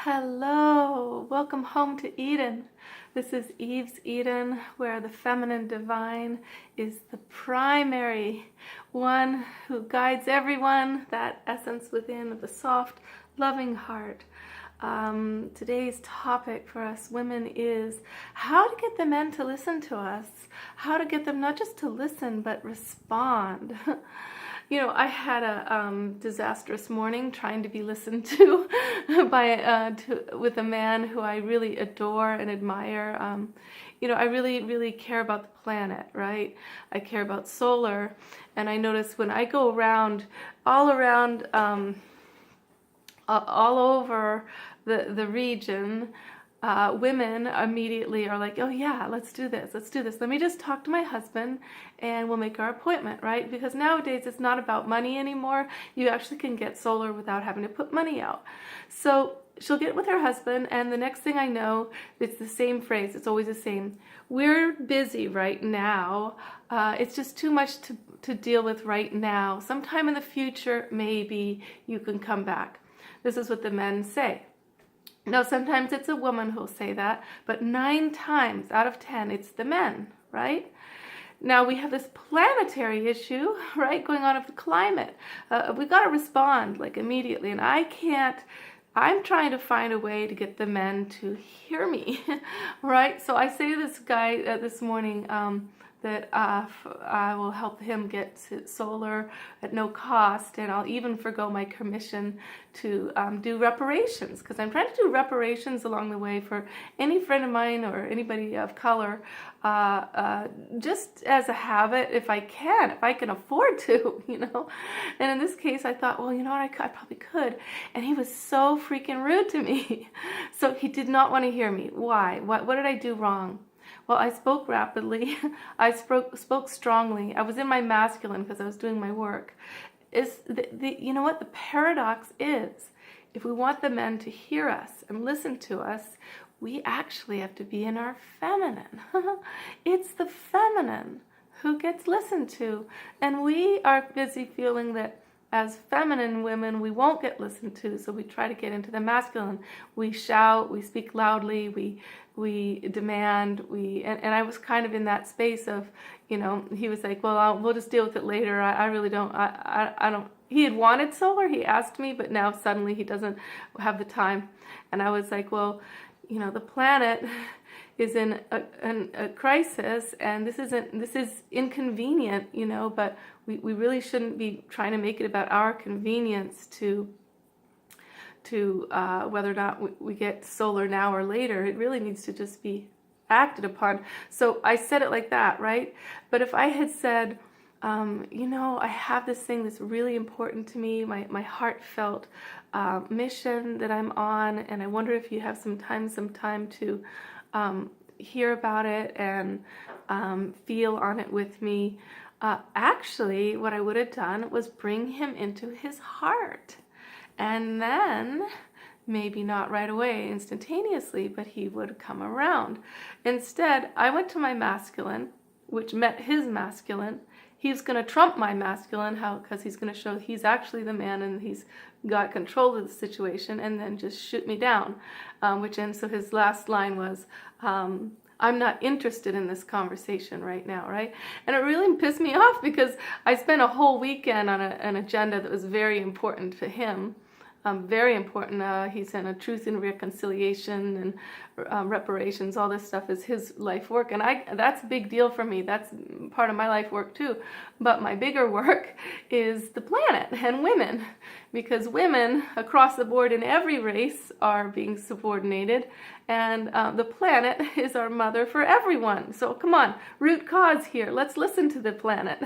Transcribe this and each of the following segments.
Hello, welcome home to Eden. This is Eve's Eden, where the feminine divine is the primary one who guides everyone, that essence within of the soft, loving heart. Today's topic for us women is how to get the men to listen to us, how to get them not just to listen, but respond. You know, I had a disastrous morning trying to be listened to with a man who I really adore and admire. I really care about the planet, right? I care about solar, and I notice when I go around, all over the region, women immediately are like, oh yeah, let's do this. Let me just talk to my husband and we'll make our appointment, right? Because nowadays it's not about money anymore. You actually can get solar without having to put money out. So she'll get with her husband, and the next thing I know, it's the same phrase. It's always the same. We're busy right now. It's just too much to deal with right now. Sometime in the future, maybe you can come back. This is what the men say. Now, sometimes it's a woman who'll say that, but 9 times out of 10, it's the men, right? Now, we have this planetary issue, right, going on with the climate. We've got to respond, like, immediately, and I'm trying to find a way to get the men to hear me, right? So I say to this guy this morning, that I will help him get solar at no cost, and I'll even forgo my commission to do reparations, because I'm trying to do reparations along the way for any friend of mine or anybody of color, just as a habit, if I can afford to, And in this case, I thought, well, you know what, I probably could. And he was so freaking rude to me. So he did not want to hear me. Why? What did I do wrong? Well, I spoke rapidly. I spoke strongly. I was in my masculine because I was doing my work. You know what? The paradox is, if we want the men to hear us and listen to us, we actually have to be in our feminine. It's the feminine who gets listened to. And we are busy feeling that as feminine women, we won't get listened to, so we try to get into the masculine. We shout, we speak loudly, we demand, and I was kind of in that space of, he was like, well, we'll just deal with it later. I really don't, I don't. He had wanted solar, he asked me, but now suddenly he doesn't have the time. And I was like, well, the planet is in a crisis, and this is inconvenient, but we really shouldn't be trying to make it about our convenience to whether or not we get solar now or later. It really needs to just be acted upon. So I said it like that, right? But if I had said, I have this thing that's really important to me, my heartfelt mission that I'm on, and I wonder if you have some time to hear about it and feel on it with me. Actually, what I would have done was bring him into his heart. And then, maybe not right away, instantaneously, but he would come around. Instead, I went to my masculine, which met his masculine. He's going to trump my masculine, because he's going to show he's actually the man and he's got control of the situation, and then just shoot me down. So his last line was, I'm not interested in this conversation right now, right? And it really pissed me off because I spent a whole weekend on an agenda that was very important to him. Very important. He's in a truth and reconciliation and reparations. All this stuff is his life work, and that's a big deal for me. That's part of my life work too. But my bigger work is the planet and women, because women across the board in every race are being subordinated, and the planet is our mother for everyone. So come on, root cause here. Let's listen to the planet.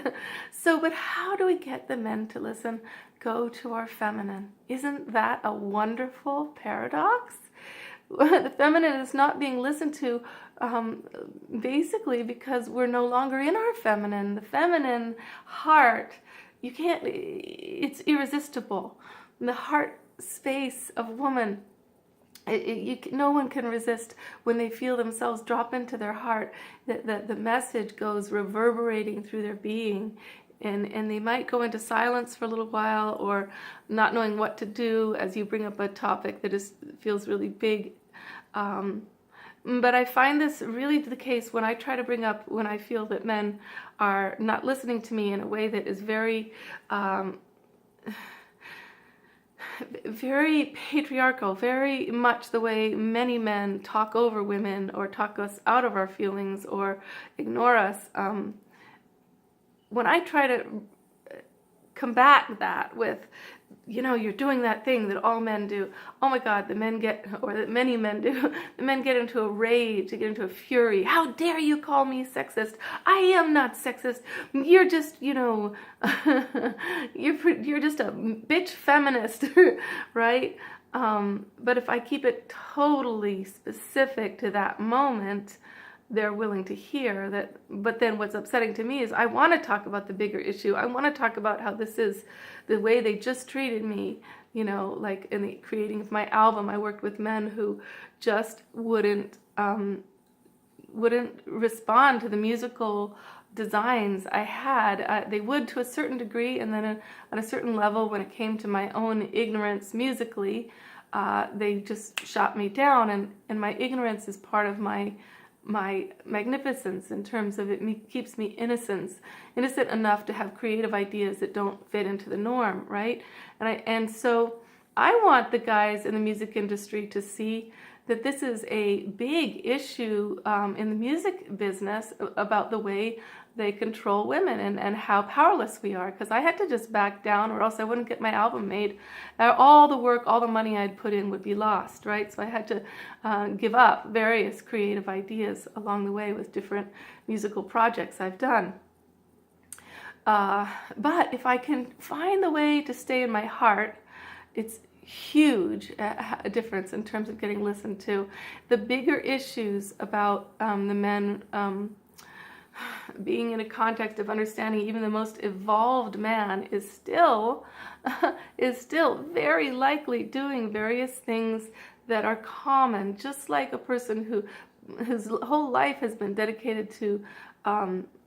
But how do we get the men to listen? Go to our feminine. Isn't that a wonderful paradox? The feminine is not being listened to basically because we're no longer in our feminine. The feminine heart, it's irresistible. The heart space of woman, no one can resist when they feel themselves drop into their heart, that the message goes reverberating through their being. and they might go into silence for a little while, or not knowing what to do as you bring up a topic that feels really big. But I find this really the case when I try to bring up when I feel that men are not listening to me in a way that is very very patriarchal, very much the way many men talk over women or talk us out of our feelings or ignore us. When I try to combat that with, you're doing that thing that all men do. Oh my God, that many men do. The men get into a rage, they get into a fury. How dare you call me sexist? I am not sexist. You're just, you're just a bitch feminist, right? But if I keep it totally specific to that moment, they're willing to hear that. But then what's upsetting to me is I want to talk about the bigger issue. I want to talk about how this is the way they just treated me. Like in the creating of my album, I worked with men who just wouldn't respond to the musical designs I had. They would to a certain degree, and then at a certain level, when it came to my own ignorance musically, they just shot me down. And my ignorance is part of my magnificence in terms of it keeps me innocent enough to have creative ideas that don't fit into the norm, right? And so I want the guys in the music industry to see that this is a big issue in the music business about the way they control women and how powerless we are, because I had to just back down or else I wouldn't get my album made. All the work, all the money I'd put in would be lost, right? So I had to give up various creative ideas along the way with different musical projects I've done. But if I can find the way to stay in my heart, it's huge a difference in terms of getting listened to. The bigger issues about the men being in a context of understanding even the most evolved man is still very likely doing various things that are common, just like a person whose whole life has been dedicated to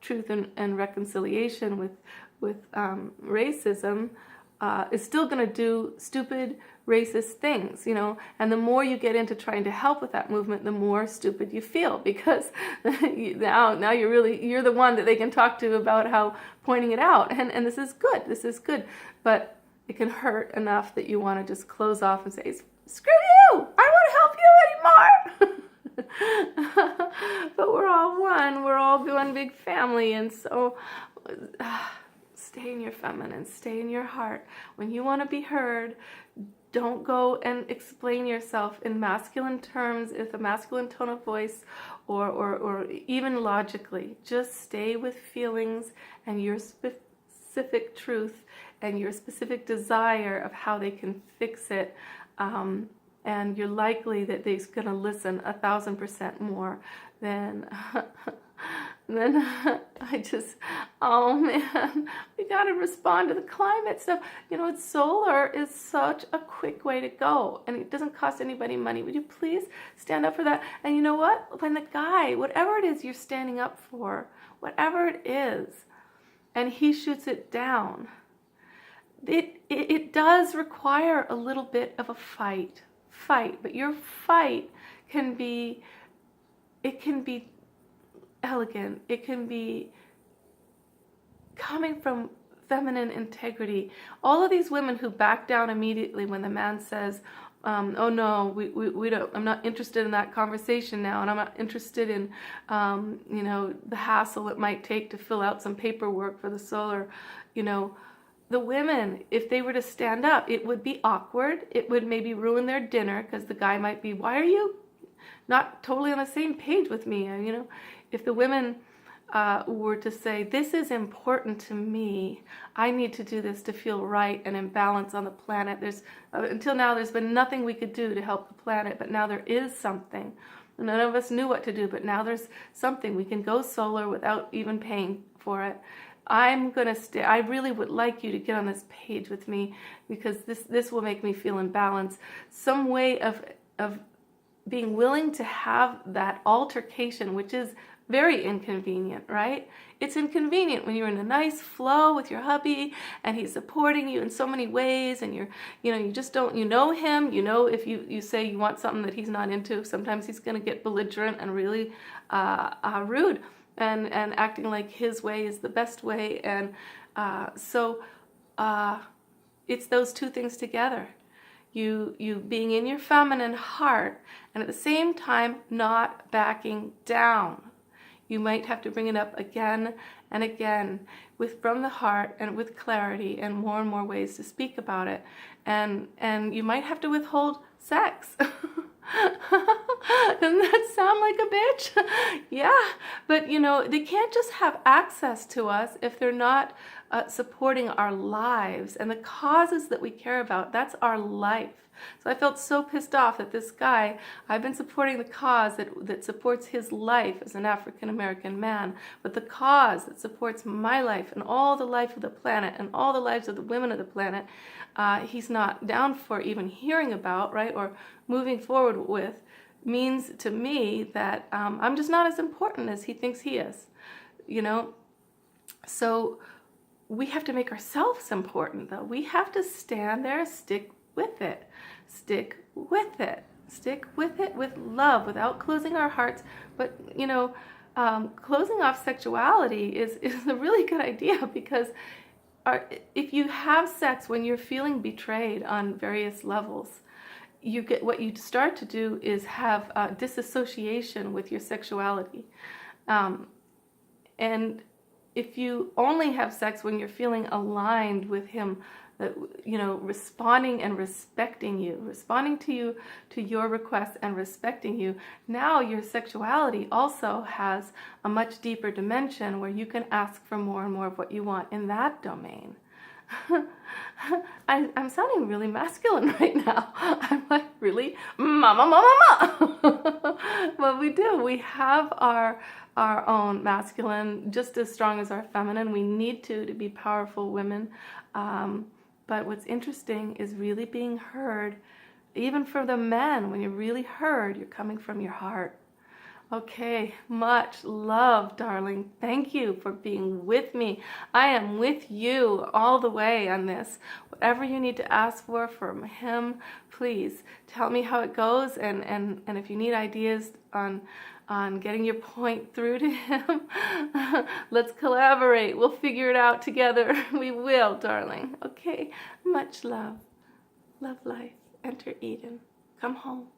truth and reconciliation with racism is still going to do stupid racist things, and the more you get into trying to help with that movement, the more stupid you feel, because now you're the one that they can talk to about how pointing it out, and this is good, but it can hurt enough that you want to just close off and say, screw you, I won't help you anymore. But we're all one, we're all one big family, and so stay in your feminine, stay in your heart. When you want to be heard, don't go and explain yourself in masculine terms with a masculine tone of voice or even logically. Just stay with feelings and your specific truth and your specific desire of how they can fix it. And you're likely that they're going to listen 1,000% more than... Then oh man, we got to respond to the climate stuff. Solar is such a quick way to go, and it doesn't cost anybody money. Would you please stand up for that? And you know what? When the guy, whatever it is you're standing up for, whatever it is, and he shoots it down, it does require a little bit of a fight, but your fight can be elegant. It can be coming from feminine integrity. All of these women who back down immediately when the man says, oh no, we don't, I'm not interested in that conversation now, and I'm not interested in the hassle it might take to fill out some paperwork for the solar. The women, if they were to stand up, it would be awkward. It would maybe ruin their dinner, because the guy might be, why are you not totally on the same page with me? If the women were to say, this is important to me, I need to do this to feel right and in balance on the planet. Until now, there's been nothing we could do to help the planet, but now there is something. None of us knew what to do, but now there's something. We can go solar without even paying for it. I'm going to stay. I really would like you to get on this page with me, because this will make me feel in balance. Some way of being willing to have that altercation, which is very inconvenient, right? It's inconvenient when you're in a nice flow with your hubby and he's supporting you in so many ways, and you just don't, you know him, if you say you want something that he's not into, sometimes he's going to get belligerent and really rude and acting like his way is the best way. And so it's those two things together. You being in your feminine heart and at the same time not backing down. You might have to bring it up again and again from the heart and with clarity and more ways to speak about it. And you might have to withhold sex. Doesn't that sound like a bitch? Yeah, but they can't just have access to us if they're not supporting our lives and the causes that we care about. That's our life. So I felt so pissed off that this guy, I've been supporting the cause that supports his life as an African American man, but the cause that supports my life and all the life of the planet and all the lives of the women of the planet, he's not down for even hearing about, right, or moving forward with, means to me that I'm just not as important as he thinks he is, So we have to make ourselves important, though. We have to stand there, stick with it. Stick with it. Stick with it with love, without closing our hearts. But, closing off sexuality is a really good idea, because if you have sex when you're feeling betrayed on various levels, what you start to do is have disassociation with your sexuality. And if you only have sex when you're feeling aligned with him, responding and respecting you, responding to your requests and respecting you, now your sexuality also has a much deeper dimension where you can ask for more and more of what you want in that domain. I'm sounding really masculine right now. I'm like, really? Mama. Well, we do. We have our own masculine just as strong as our feminine. We need to be powerful women. But what's interesting is really being heard. Even for the men, when you're really heard, you're coming from your heart. Okay, much love, darling. Thank you for being with me. I am with you all the way on this. Whatever you need to ask for from him, please tell me how it goes. And if you need ideas on getting your point through to him, let's collaborate. We'll figure it out together. We will, darling. Okay, much love. Love life. Enter Eden. Come home.